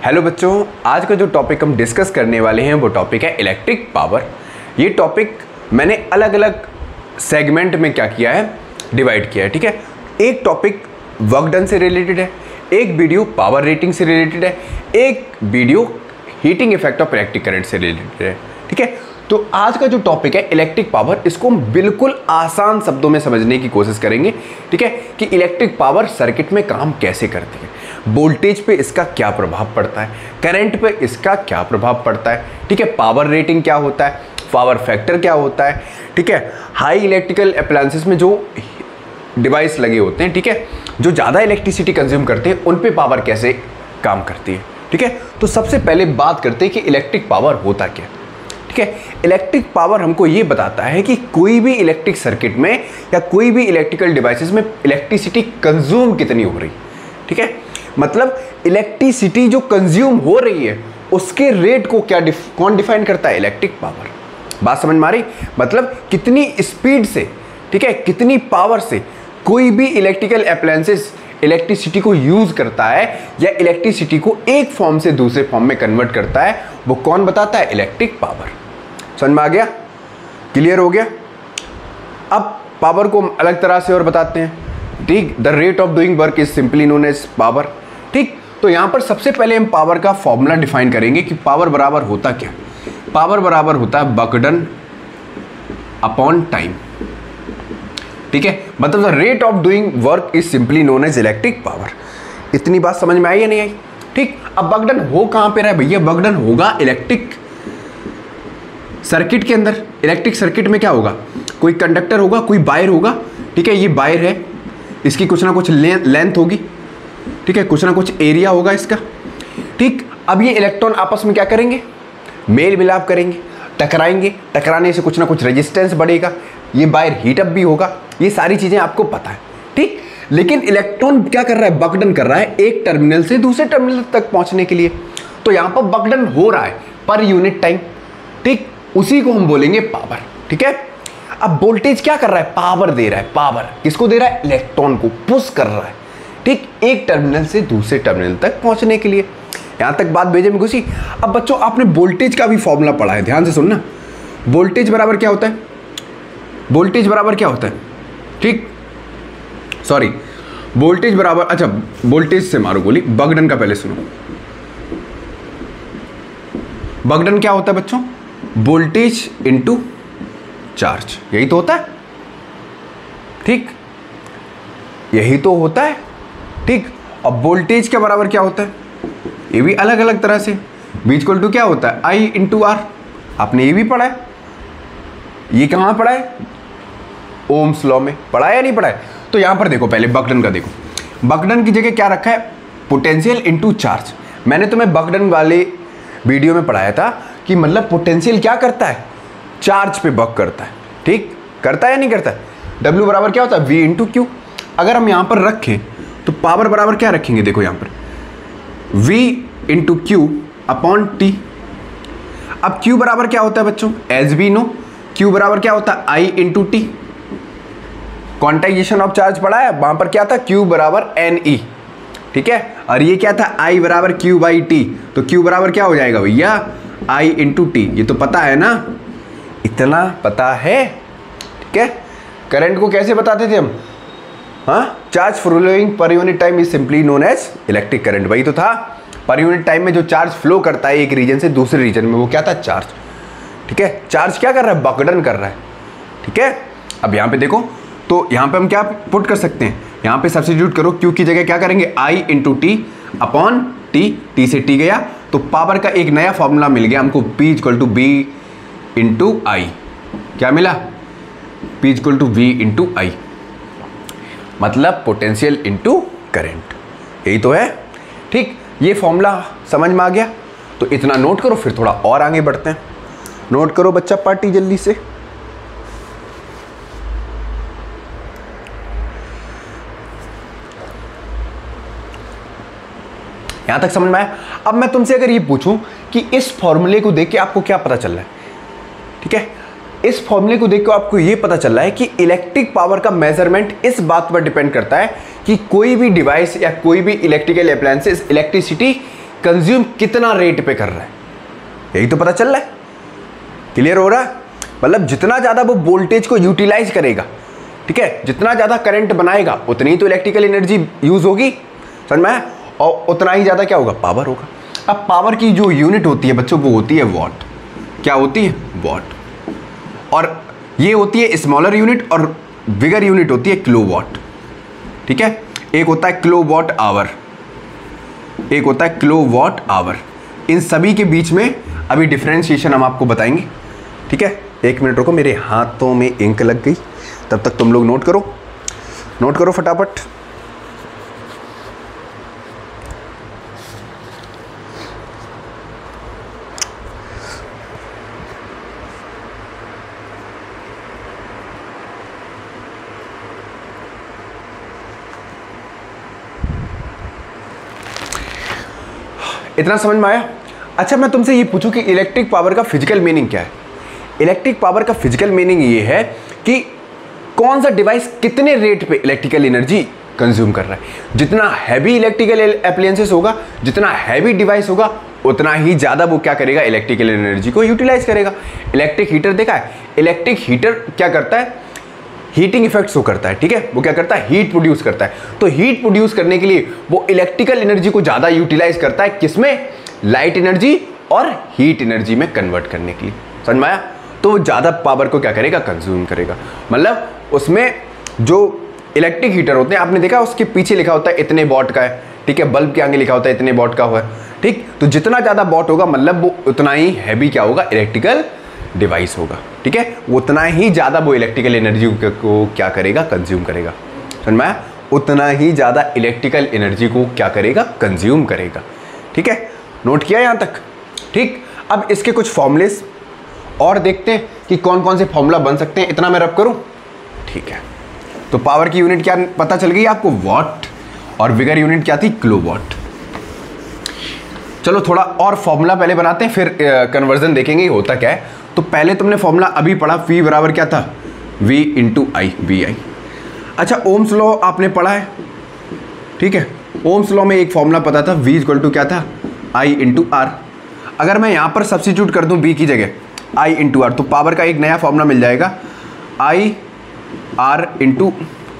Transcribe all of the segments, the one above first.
Hello बच्चों, आज का जो टॉपिक हम डिस्कस करने वाले हैं वो टॉपिक है इलेक्ट्रिक पावर। ये टॉपिक मैंने अलग अलग सेगमेंट में क्या किया है, डिवाइड किया है। ठीक है, एक टॉपिक वर्क डन से रिलेटेड है, एक वीडियो पावर रेटिंग से रिलेटेड है, एक video heating effect of electric current से रिलेटेड है। ठीक है, तो आज का जो टॉपिक है इलेक्ट्रिक पावर, इसको हम बिल्कुल आसान शब्दों में समझने की कोशिश करेंगे। ठीक है, कि इलेक्ट्रिक पावर सर्किट में काम कैसे करती है, वोल्टेज पे इसका क्या प्रभाव पड़ता है, करंट पे इसका क्या प्रभाव पड़ता है। ठीक है, पावर रेटिंग क्या होता है, पावर फैक्टर क्या होता है। ठीक है, हाई इलेक्ट्रिकल अप्लायंसेस में जो डिवाइस लगे होते हैं, ठीक है, जो ज़्यादा इलेक्ट्रिसिटी कंज्यूम करते हैं, उन पे पावर कैसे काम करती है। ठीक है, तो सबसे पहले बात करते हैं कि इलेक्ट्रिक पावर होता क्या है। ठीक है, इलेक्ट्रिक पावर हमको ये बताता है कि कोई भी इलेक्ट्रिक सर्किट में या कोई भी इलेक्ट्रिकल डिवाइसेस में इलेक्ट्रिसिटी कंज्यूम कितनी हो रही है। ठीक है, मतलब इलेक्ट्रिसिटी जो कंज्यूम हो रही है उसके रेट को कौन डिफाइन करता है, इलेक्ट्रिक पावर। बात समझ में आ रही, मतलब कितनी स्पीड से, ठीक है, कितनी पावर से कोई भी इलेक्ट्रिकल अप्लायंसेस इलेक्ट्रिसिटी को यूज करता है या इलेक्ट्रिसिटी को एक फॉर्म से दूसरे फॉर्म में कन्वर्ट करता है, वो कौन बताता है, इलेक्ट्रिक पावर। समझ में आ गया, क्लियर हो गया। अब पावर को हम अलग तरह से और बताते हैं। ठीक, the rate of doing work is simply known as power. ठीक, तो यहां पर सबसे पहले हम पावर का फॉर्मूला डिफाइन करेंगे कि पावर बराबर होता क्या। पावर बराबर होता है वर्क डन अपॉन टाइम। ठीक है, मतलब the rate of doing work is simply known as electric power. इतनी बात समझ में आई या नहीं आई। ठीक, अब वर्क डन हो कहां पे रहा है भैया, वर्क डन होगा इलेक्ट्रिक सर्किट के अंदर। इलेक्ट्रिक सर्किट में क्या होगा, कोई कंडक्टर होगा, कोई वायर होगा। ठीक है, ये वायर है, इसकी कुछ ना कुछ लेंथ होगी। ठीक है, कुछ ना कुछ एरिया होगा इसका। ठीक, अब ये इलेक्ट्रॉन आपस में क्या करेंगे, मेल मिलाप करेंगे, टकराएंगे, टकराने से कुछ ना कुछ रेजिस्टेंस बढ़ेगा, ये वायर हीट अप भी होगा। ये सारी चीजें आपको पता है। ठीक, लेकिन इलेक्ट्रॉन क्या कर रहा है, वर्क डन कर रहा है एक टर्मिनल से दूसरे टर्मिनल तक पहुंचने के लिए। तो यहां पर वर्क डन हो रहा है पर यूनिट टाइम। ठीक, उसी को हम बोलेंगे पावर। ठीक है, अब वोल्टेज क्या कर रहा है, पावर दे रहा है। पावर किसको दे रहा है, इलेक्ट्रॉन को पुश कर रहा है। ठीक, एक टर्मिनल से दूसरे टर्मिनल तक पहुंचने के लिए। यहां तक बात भेजे में घुसी। अब बच्चों आपने वोल्टेज का भी फॉर्मूला पढ़ा है, ध्यान से सुनना। वोल्टेज बराबर क्या होता है, वोल्टेज बराबर क्या होता है, ठीक, सॉरी, वोल्टेज बराबर, अच्छा वोल्टेज से मारो गोली, वर्क डन का पहले सुनो। वर्क डन क्या होता है बच्चों, वोल्टेज इंटू चार्ज, यही तो होता है। ठीक, यही तो होता है। ठीक, अब वोल्टेज के बराबर क्या होता है, ये भी अलग अलग तरह से। V इक्वल टू क्या होता है, I इंटू आर। आपने ये भी पढ़ा है, ये कहां पढ़ा है, ओम्स लॉ में पढ़ा है या नहीं पढ़ा है। तो यहां पर देखो, पहले वर्क डन का देखो, वर्क डन की जगह क्या रखा है, पोटेंशियल इंटू चार्ज। मैंने तुम्हें वर्क डन वाले वीडियो में पढ़ाया था कि मतलब पोटेंशियल क्या करता है, चार्ज पे वर्क करता है। ठीक, करता है या नहीं करता है। W बराबर क्या होता है, V इंटू क्यू। अगर हम यहां पर रखें तो पावर बराबर क्या रखेंगे, देखो यहां पर V into Q upon T. अब Q बराबर क्या होता है बच्चों, एज वी नो, Q बराबर क्या होता है, I into T. Quantization of charge पढ़ा है, वहां पर क्या था, Q बराबर NE। ठीक है, और ये क्या था, I बराबर Q बाई टी। तो Q बराबर क्या हो जाएगा भैया, I इंटू टी। ये तो पता है ना, इतना पता है। ठीक है, करंट को कैसे बताते थे हम, हाँ, charge flowing per unit time is simply known as electric current. वही तो था, पर यूनिट टाइम में जो चार्ज फ्लो करता है एक रीजन से दूसरे रीजन में, वो क्या था, चार्ज। ठीक है, चार्ज क्या कर रहा है, वर्क डन कर रहा है। ठीक है, अब यहां पे देखो, तो यहां पे हम क्या पुट कर सकते हैं, यहां पे सब्स्टिट्यूट करो, क्यू की जगह क्या करेंगे, I into T upon T. T से टी गया तो पावर का एक नया फॉर्मूला मिल गया हमको, P equal to B into I. क्या मिला, P equal to V into I, मतलब पोटेंशियल इंटू करंट, यही तो है। ठीक, ये फॉर्मूला समझ में आ गया, तो इतना नोट करो, फिर थोड़ा और आगे बढ़ते हैं। नोट करो बच्चा पार्टी जल्दी से। यहां तक समझ में आया। अब मैं तुमसे अगर ये पूछूं कि इस फॉर्मूले को देख के आपको क्या पता चल रहा है, ठीक है, इस फॉर्मूले को देख के आपको ये पता चल रहा है कि इलेक्ट्रिक पावर का मेजरमेंट इस बात पर डिपेंड करता है कि कोई भी डिवाइस या कोई भी इलेक्ट्रिकल अप्लायंसेस इलेक्ट्रिसिटी कंज्यूम कितना रेट पे कर रहा है, यही तो पता चल रहा है। क्लियर हो रहा है? मतलब जितना ज़्यादा वो वोल्टेज को यूटिलाइज करेगा, ठीक है, जितना ज़्यादा करंट बनाएगा उतनी ही तो इलेक्ट्रिकल एनर्जी यूज़ होगी, समझ में आया? और उतना ही ज़्यादा क्या होगा, पावर होगा। अब पावर की जो यूनिट होती है बच्चों, वो होती है वॉट। क्या होती है? वॉट। और ये होती है स्मॉलर यूनिट और बिगर यूनिट होती है किलोवाट, ठीक है। एक होता है किलोवाट आवर, एक होता है किलोवाट आवर। इन सभी के बीच में अभी डिफरेंशिएशन हम आपको बताएंगे, ठीक है। एक मिनट रुको, मेरे हाथों में इंक लग गई, तब तक तुम लोग नोट करो फटाफट। इतना समझ में आया? अच्छा, मैं तुमसे ये पूछूं कि इलेक्ट्रिक पावर का फिजिकल मीनिंग क्या है? इलेक्ट्रिक पावर का फिजिकल मीनिंग ये है कि कौन सा डिवाइस कितने रेट पे इलेक्ट्रिकल एनर्जी कंज्यूम कर रहा है। जितना हैवी इलेक्ट्रिकल एप्लायंसेस होगा, जितना हैवी डिवाइस होगा, उतना ही ज़्यादा वो क्या करेगा, इलेक्ट्रिकल एनर्जी को यूटिलाइज करेगा। इलेक्ट्रिक हीटर देखा है? इलेक्ट्रिक हीटर क्या करता है, हीटिंग इफेक्ट शो करता है, ठीक है। वो क्या करता है, हीट प्रोड्यूस करता है। तो हीट प्रोड्यूस करने के लिए वो इलेक्ट्रिकल एनर्जी को ज़्यादा यूटिलाइज करता है, किसमें, लाइट एनर्जी और हीट एनर्जी में कन्वर्ट करने के लिए। समझ में आया? तो वो ज़्यादा पावर को क्या करेगा, कंज्यूम करेगा। मतलब उसमें जो इलेक्ट्रिक हीटर होते हैं, आपने देखा उसके पीछे लिखा होता है इतने वॉट का है, ठीक है। बल्ब के आगे लिखा होता है इतने वॉट का हुआ है, ठीक। तो जितना ज़्यादा वॉट होगा मतलब वो उतना ही हैवी क्या होगा, इलेक्ट्रिकल डिवाइस होगा, ठीक है। उतना ही ज़्यादा वो इलेक्ट्रिकल एनर्जी को क्या करेगा, कंज्यूम करेगा। समझ में आया? उतना ही ज़्यादा इलेक्ट्रिकल एनर्जी को क्या करेगा, कंज्यूम करेगा, ठीक है। नोट किया यहाँ तक? ठीक। अब इसके कुछ फॉर्मूलेस और देखते हैं कि कौन कौन से फॉर्मूला बन सकते हैं। इतना मैं रब करूं, ठीक है। तो पावर की यूनिट क्या पता चल गई आपको, वॉट, और बिगर यूनिट क्या थी, किलोवाट। चलो थोड़ा और फॉर्मूला पहले बनाते हैं, फिर कन्वर्जन देखेंगे होता क्या है। तो पहले तुमने फॉर्मूला अभी पढ़ा, V बराबर क्या था, V इंटू आई, वी आई। अच्छा, ओम्स लॉ आपने पढ़ा है, ठीक है। ओम्स लॉ में एक फॉर्मूला पता था, V इक्वल टू क्या था, I इंटू आर। अगर मैं यहाँ पर सब्स्टिट्यूट कर दूँ V की जगह I इंटू आर, तो पावर का एक नया फॉर्मूला मिल जाएगा, I R इंटू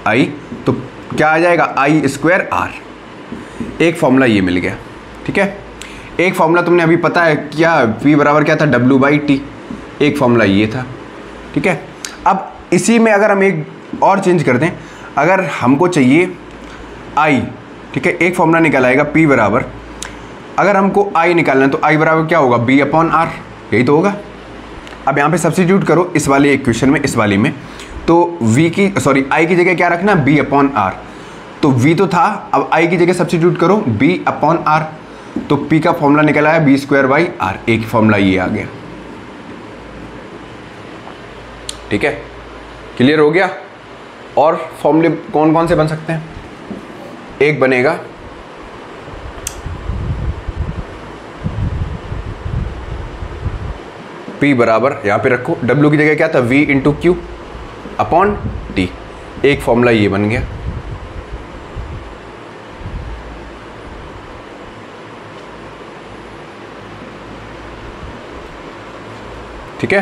आई। तो क्या आ जाएगा, I स्क्वायर R। एक फॉर्मूला ये मिल गया, ठीक है। एक फॉर्मूला तुमने अभी पता है क्या, V बराबर क्या था, W बाई टी। एक फॉर्मूला ये था, ठीक है। अब इसी में अगर हम एक और चेंज कर दें, अगर हमको चाहिए I, ठीक है, एक फॉर्मूला निकल आएगा P बराबर, अगर हमको I निकालना है तो I बराबर क्या होगा, B अपॉन R, यही तो होगा। अब यहाँ पे सब्स्टिट्यूट करो इस वाले इक्वेशन में, इस वाली में, तो I की जगह क्या रखना, B अपॉन R। तो V तो था, अब I की जगह सब्स्टिट्यूट करो B अपॉन R, तो P का फॉर्मूला निकल आया B स्क्वायर बाई R। एक फॉर्मूला ये आ गया, ठीक है। क्लियर हो गया? और फॉर्मूले कौन कौन से बन सकते हैं? एक बनेगा P बराबर, यहाँ पे रखो, W की जगह क्या था, V into Q upon T. एक फॉर्मूला ये बन गया, ठीक है।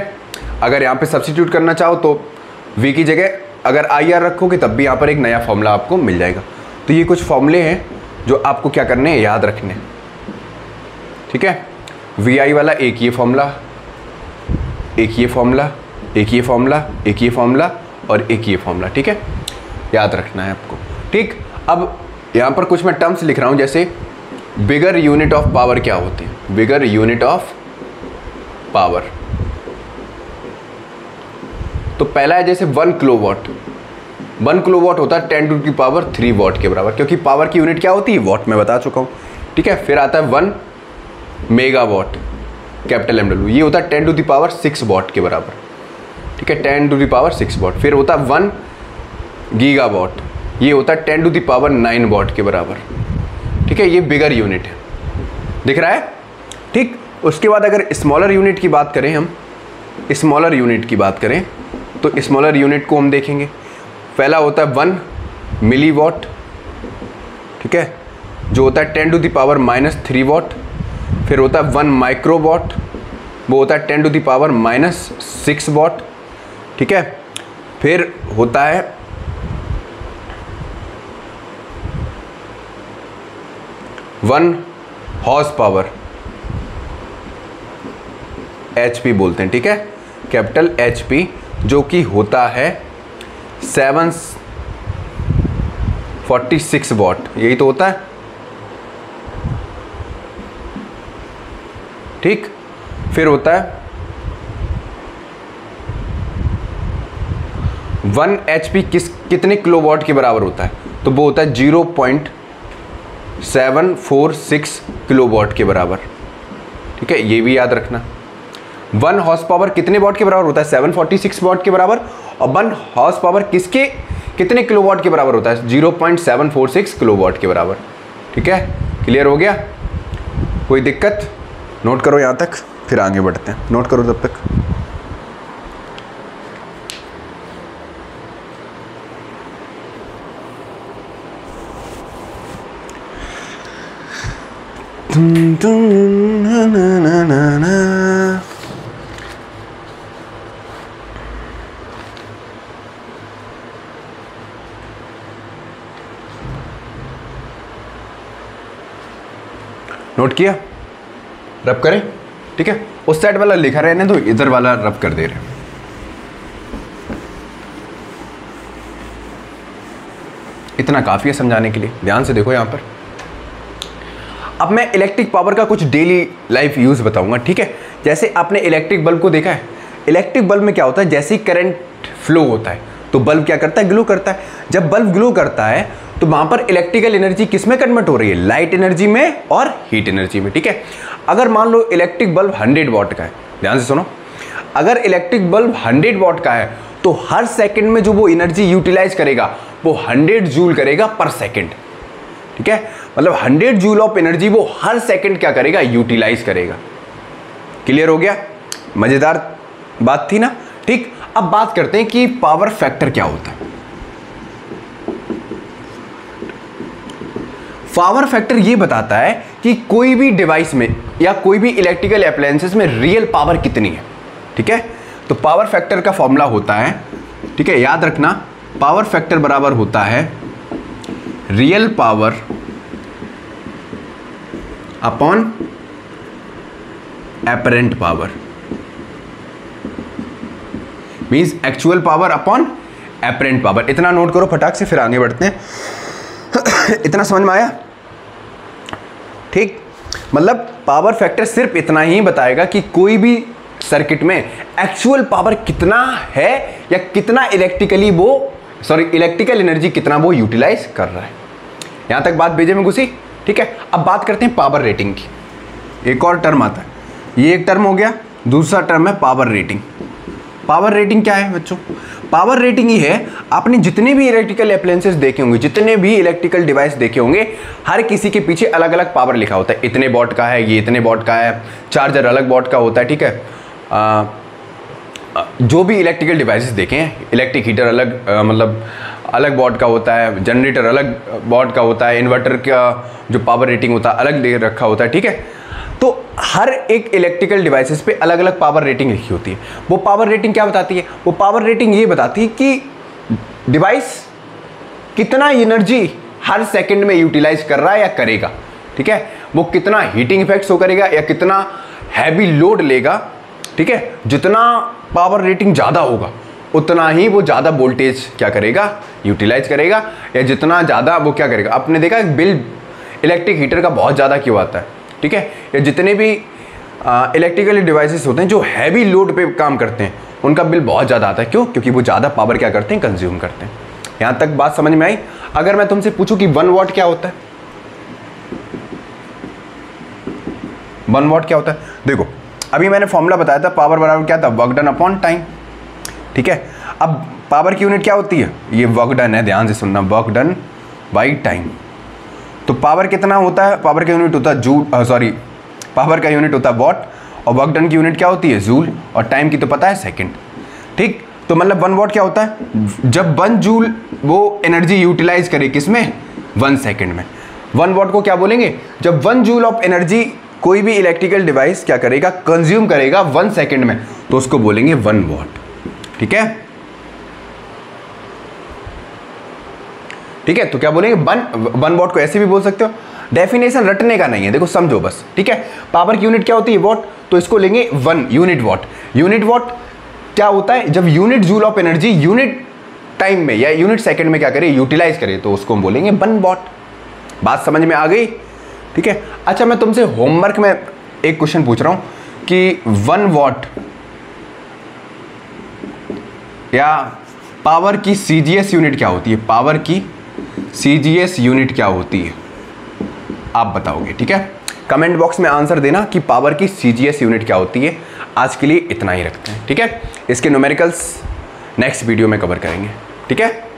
अगर यहाँ पे सब्स्टिट्यूट करना चाहो तो V की जगह अगर आई आर रखोगे तब भी यहाँ पर एक नया फॉर्मूला आपको मिल जाएगा। तो ये कुछ फॉर्मूले हैं जो आपको क्या करने हैं, याद रखने, ठीक है। वी आई वाला एक ये फॉर्मूला, एक ये फॉर्मूला, एक ये फॉर्मूला, एक ये फॉर्मूला और एक ये फॉर्मूला, ठीक है, याद रखना है आपको, ठीक। अब यहाँ पर कुछ मैं टर्म्स लिख रहा हूँ, जैसे बिगर यूनिट ऑफ पावर क्या होती है, बिगर यूनिट ऑफ पावर। तो पहला है जैसे 1 किलोवाट। 1 किलोवाट होता है 10 टू दी पावर 3 वॉट के बराबर, क्योंकि पावर की यूनिट क्या होती है, वॉट, मैं बता चुका हूँ, ठीक है। फिर आता है 1 मेगावाट, कैपिटल MW, ये होता है 10 टू दी पावर 6 वॉट के बराबर, ठीक है, 10 टू दी पावर 6 वॉट। फिर होता है 1 गीगावाट, ये होता है 10 टू दी पावर 9 वॉट के बराबर, ठीक है। ये बिगर यूनिट है, दिख रहा है, ठीक। उसके बाद अगर स्मॉलर यूनिट की बात करें, हम स्मॉलर यूनिट की बात करें तो स्मॉलर यूनिट को हम देखेंगे। पहला होता है 1 मिलीवॉट, ठीक है, जो होता है 10 टू द पावर -3 वॉट, फिर होता है 1 माइक्रोवॉट, वो होता है 10⁻⁻6 वॉट, ठीक है। फिर होता है 1 हॉर्स पावर, HP बोलते हैं, ठीक है, कैपिटल HP, जो कि होता है 746 वॉट, यही तो होता है, ठीक। फिर होता है 1 HP कितने किलोवाट के बराबर होता है, तो वो होता है 0.746 किलोवाट के बराबर, ठीक है, ये भी याद रखना। 1 हॉर्स पावर कितने वॉट के बराबर होता है, 746 वॉट के बराबर, और 1 हॉर्स पावर कितने किलोवाट के बराबर होता है, 0.746 किलोवाट के बराबर, ठीक है। क्लियर हो गया, कोई दिक्कत? नोट करो यहाँ तक, फिर आगे बढ़ते हैं, नोट करो तब तक। नोट किया? रब करें, ठीक है। उस साइड वाला लिखा रहने तो इधर वाला रब कर दे रहे। इतना काफी है समझाने के लिए, ध्यान से देखो यहां पर। अब मैं इलेक्ट्रिक पावर का कुछ डेली लाइफ यूज बताऊंगा, ठीक है। जैसे आपने इलेक्ट्रिक बल्ब को देखा है, इलेक्ट्रिक बल्ब में क्या होता है, जैसे ही करंट फ्लो होता है तो बल्ब क्या करता है, ग्लो करता है। जब बल्ब ग्लो करता है तो वहां पर इलेक्ट्रिकल एनर्जी किस में कन्वर्ट हो रही है, लाइट एनर्जी में और हीट एनर्जी में, ठीक है। अगर मान लो इलेक्ट्रिक बल्ब 100 वॉट का है, ध्यान से सुनो, अगर इलेक्ट्रिक बल्ब 100 वॉट का है तो हर सेकंड में जो वो एनर्जी यूटिलाइज करेगा वो 100 जूल करेगा पर सेकंड, ठीक है। मतलब 100 जूल ऑफ एनर्जी वो हर सेकंड क्या करेगा, यूटिलाइज करेगा। क्लियर हो गया? मजेदार बात थी ना, ठीक। अब बात करते हैं कि पावर फैक्टर क्या होता है। पावर फैक्टर ये बताता है कि कोई भी डिवाइस में या कोई भी इलेक्ट्रिकल अप्लायंसेस में रियल पावर कितनी है, ठीक है। तो पावर फैक्टर का फॉर्मूला होता है, ठीक है, याद रखना, पावर फैक्टर बराबर होता है real power upon apparent power, means actual power upon apparent power. इतना नोट करो फटाक से, फिर आगे बढ़ते हैं। इतना समझ में आया? ठीक, मतलब पावर फैक्टर सिर्फ इतना ही बताएगा कि कोई भी सर्किट में एक्चुअल पावर कितना है या कितना इलेक्ट्रिकल एनर्जी कितना वो यूटिलाइज कर रहा है। यहां तक बात बेजे में घुसी, ठीक है। अब बात करते हैं पावर रेटिंग की। एक और टर्म आता है, ये एक टर्म हो गया, दूसरा टर्म है पावर रेटिंग। पावर रेटिंग क्या है बच्चों? पावर रेटिंग ये है, आपने जितने भी इलेक्ट्रिकल अप्लायंसेस देखे होंगे, जितने भी इलेक्ट्रिकल डिवाइस देखे होंगे, हर किसी के पीछे अलग अलग पावर लिखा होता है। इतने वॉट का है, ये इतने वॉट का है, चार्जर अलग वॉट का होता है, ठीक है। जो भी इलेक्ट्रिकल डिवाइसेस देखे हैं, इलेक्ट्रिक हीटर अलग मतलब अलग वॉट का होता है, जनरेटर अलग वॉट का होता है, इन्वर्टर का जो पावर रेटिंग होता है अलग दे रखा होता है, ठीक है। तो हर एक इलेक्ट्रिकल डिवाइसेस पे अलग अलग पावर रेटिंग लिखी होती है। वो पावर रेटिंग क्या बताती है? वो पावर रेटिंग ये बताती है कि डिवाइस कितना एनर्जी हर सेकंड में यूटिलाइज कर रहा है या करेगा, ठीक है। वो कितना हीटिंग इफेक्ट शो करेगा या कितना हैवी लोड लेगा, ठीक है। जितना पावर रेटिंग ज़्यादा होगा उतना ही वो ज़्यादा वोल्टेज क्या करेगा, यूटिलाइज करेगा, या जितना ज़्यादा वो क्या करेगा। आपने देखा बिल इलेक्ट्रिक हीटर का बहुत ज़्यादा क्यों आता है, ठीक है। या जितने भी इलेक्ट्रिकल डिवाइसेस होते हैं जो हैवी लोड पे काम करते हैं उनका बिल बहुत ज़्यादा आता है। क्यों? क्योंकि वो ज़्यादा पावर क्या करते हैं, कंज्यूम करते हैं। यहाँ तक बात समझ में आई? अगर मैं तुमसे पूछूं कि 1 वॉट क्या होता है, 1 वॉट क्या होता है? देखो अभी मैंने फॉर्मूला बताया था, पावर बराबर क्या था, वर्क डन अपॉन टाइम, ठीक है। अब पावर की यूनिट क्या होती है, ये वर्क डन है, ध्यान से सुनना, वर्क डन बाई टाइम। तो पावर कितना होता है, पावर का यूनिट होता है जूल, पावर का यूनिट होता है वॉट, और वर्क डन की यूनिट क्या होती है, जूल, और टाइम की तो पता है सेकंड, ठीक। तो मतलब 1 वॉट क्या होता है, जब 1 जूल वो एनर्जी यूटिलाइज करे, किसमें, 1 सेकंड में। 1 वॉट को क्या बोलेंगे, जब 1 जूल ऑफ एनर्जी कोई भी इलेक्ट्रिकल डिवाइस क्या करेगा, कंज्यूम करेगा 1 सेकेंड में, तो उसको बोलेंगे 1 वॉट। ठीक है, ठीक है, तो क्या बोलेंगे 1 वॉट को ऐसे भी बोल सकते हो, डेफिनेशन रटने का नहीं है, देखो समझो बस। ठीक है, पावर की यूनिट क्या होती है, वॉट, तो इसको लेंगे 1 यूनिट वॉट। यूनिट वॉट क्या होता है, जब unit joule of energy unit time में या यूनिट सेकंड में क्या करे, यूटिलाइज करे, तो उसको हम बोलेंगे 1 वॉट। बात समझ में आ गई? ठीक है, अच्छा मैं तुमसे होमवर्क में एक क्वेश्चन पूछ रहा हूं कि 1 वॉट या पावर की सीजीएस यूनिट क्या होती है, पावर की सीजीएस यूनिट क्या होती है, आप बताओगे। ठीक है, कमेंट बॉक्स में आंसर देना कि पावर की सीजीएस यूनिट क्या होती है। आज के लिए इतना ही रखते हैं। ठीक है, इसके न्यूमेरिकल्स नेक्स्ट वीडियो में कवर करेंगे। ठीक है।